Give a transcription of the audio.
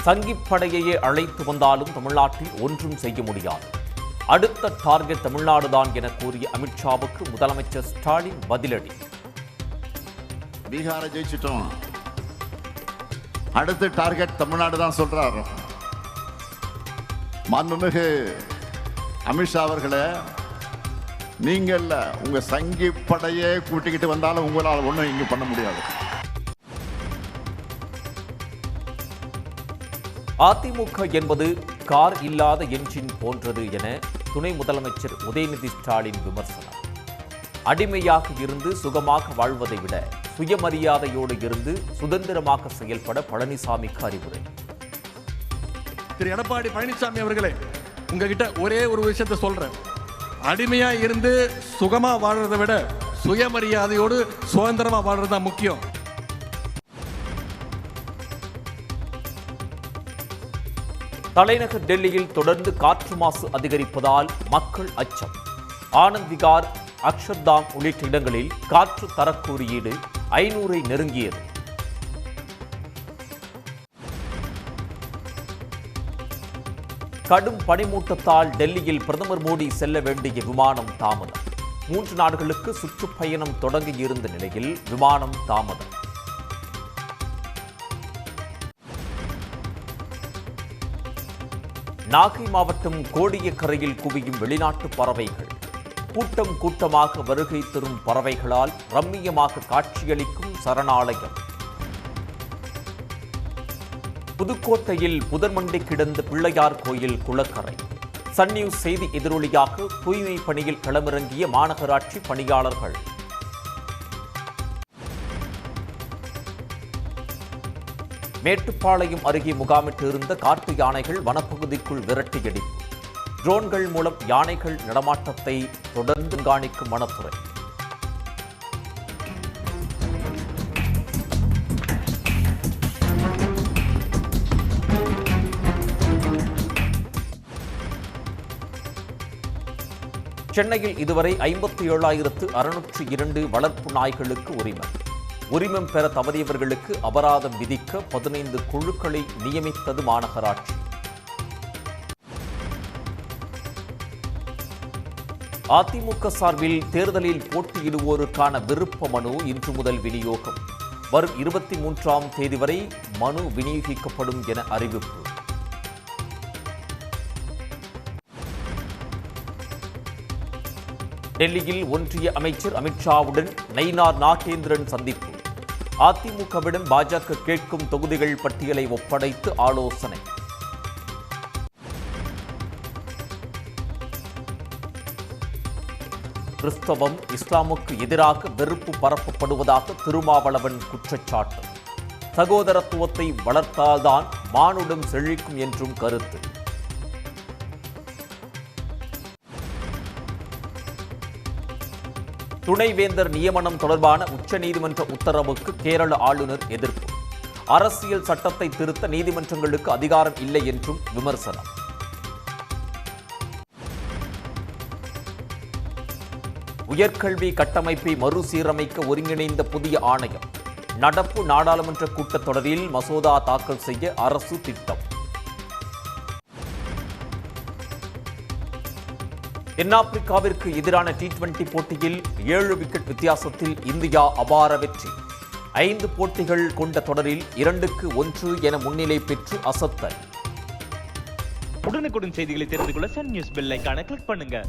சங்கிப்படையையே அழைத்து வந்தாலும் தமிழ்நாட்டில் ஒன்றும் செய்ய முடியாது. அடுத்த டார்கெட் தமிழ்நாடுதான் என கூறிய அமித்ஷாவுக்கு முதலமைச்சர் ஸ்டாலின் பதிலடி. பீகாரை ஜெயிச்சிட்டோம், அடுத்த டார்கெட் தமிழ்நாடு தான் சொல்றாரு. மாண்புமிகு அமித்ஷா அவர்களே, நீங்கள்ல உங்க சங்கி படையே கூட்டிக்கிட்டு வந்தாலும் உங்களால் ஒன்றும் இங்க பண்ண முடியாது. அதிமுக என்பது கார் இல்லாத என்ஜின் போன்றது என துணை முதலமைச்சர் உதயநிதி ஸ்டாலின் விமர்சனம். அடிமையாக இருந்து சுகமாக வாழ்வதை விட சுயமரியாதையோடு இருந்து சுதந்திரமாக செயல்பட பழனிசாமிக்கு அறிவுரை. திரு எடப்பாடி பழனிசாமி அவர்களே, உங்ககிட்ட ஒரே ஒரு விஷயத்தை சொல்றேன். அடிமையா இருந்து சுகமா வாழ்றதை விட சுயமரியாதையோடு சுதந்திரமா வாழ்றது தான் முக்கியம். தலைநகர் டெல்லியில் தொடர்ந்து காற்று மாசு அதிகரிப்பதால் மக்கள் அச்சம். ஆனந்த் விகார், அக்ஷர்தாம் உள்ளிட்ட இடங்களில் காற்று தரக் குறியீடு 500ஐ நெருங்கியது. கடும் பனிமூட்டத்தால் டெல்லியில் பிரதமர் மோடி செல்ல வேண்டிய விமானம் தாமதம். 3 நாடுகளுக்கு சுற்றுப்பயணம் தொடங்கியிருந்த நிலையில் விமானம் தாமதம். நாகை மாவட்டம் கோடியக்கரையில் குவியும் வெளிநாட்டு பறவைகள். கூட்டம் கூட்டமாக வருகை தரும் பறவைகளால் ரம்மியமாக காட்சியளிக்கும் சரணாலயம். புதுக்கோட்டையில் புதர்மண்டி கிடந்த பிள்ளையார் கோயில் குளக்கரை. சன் நியூஸ் செய்தி எதிரொலியாக தூய்மை பணியில் களமிறங்கிய மாநகராட்சி பணியாளர்கள். மேட்டுப்பாளையம் அருகே முகாமிட்டு இருந்த காட்டு யானைகள் வனப்பகுதிக்குள் விரட்டியடிப்பு. ட்ரோன்கள் மூலம் யானைகள் நடமாட்டத்தை தொடர்ந்து கண்காணிக்கும் வனத்துறை. சென்னையில் இதுவரை 57,602 வளர்ப்பு நாய்களுக்கு உரிமம் பெற தவறியவர்களுக்கு அபராதம் விதிக்க 15 குழுக்களை நியமித்தது மாநகராட்சி. அதிமுக சார்பில் தேர்தலில் போட்டியிடுவோருக்கான விருப்ப மனு இன்று முதல் விநியோகம். வரும் 23ஆம் தேதி வரை மனு விநியோகிக்கப்படும் என அறிவிப்பு. டெல்லியில் ஒன்றிய அமைச்சர் அமித்ஷாவுடன் நயினார் நாகேந்திரன் சந்திப்பு. அதிமுகவிடம் பாஜக கேட்கும் தொகுதிகள் பட்டியலை ஒப்படைத்து ஆலோசனை. கிறிஸ்தவம், இஸ்லாமுக்கு எதிராக வெறுப்பு பரப்பப்படுவதாக திருமாவளவன் குற்றச்சாட்டு. சகோதரத்துவத்தை வளர்த்தால்தான் மானுடம் செழிக்கும் என்றும் கருத்து. துணைவேந்தர் நியமனம் தொடர்பான உச்சநீதிமன்ற உத்தரவுக்கு கேரள ஆளுநர் எதிர்ப்பு. அரசியல் சட்டத்தை திருத்த நீதிமன்றங்களுக்கு அதிகாரம் இல்லை என்றும் விமர்சனம். உயர்கல்வி கட்டமைப்பை மறுசீரமைக்க ஒருங்கிணைந்த புதிய ஆணையம். நடப்பு நாடாளுமன்ற கூட்டத்தொடரில் மசோதா தாக்கல் செய்ய அரசு திட்டம். தென்னாப்பிரிக்காவிற்கு எதிரான T20 போட்டியில் 7 விக்கெட் வித்தியாசத்தில் இந்தியா அபார வெற்றி. 5 போட்டிகள் கொண்ட தொடரில் 2-1 என முன்னிலை பெற்று அசத்தல். உடனுக்குடன் செய்திகளை தெரிந்து கொள்ள சன் நியூஸ் பெல் ஐகானை கிளிக் பண்ணுங்க.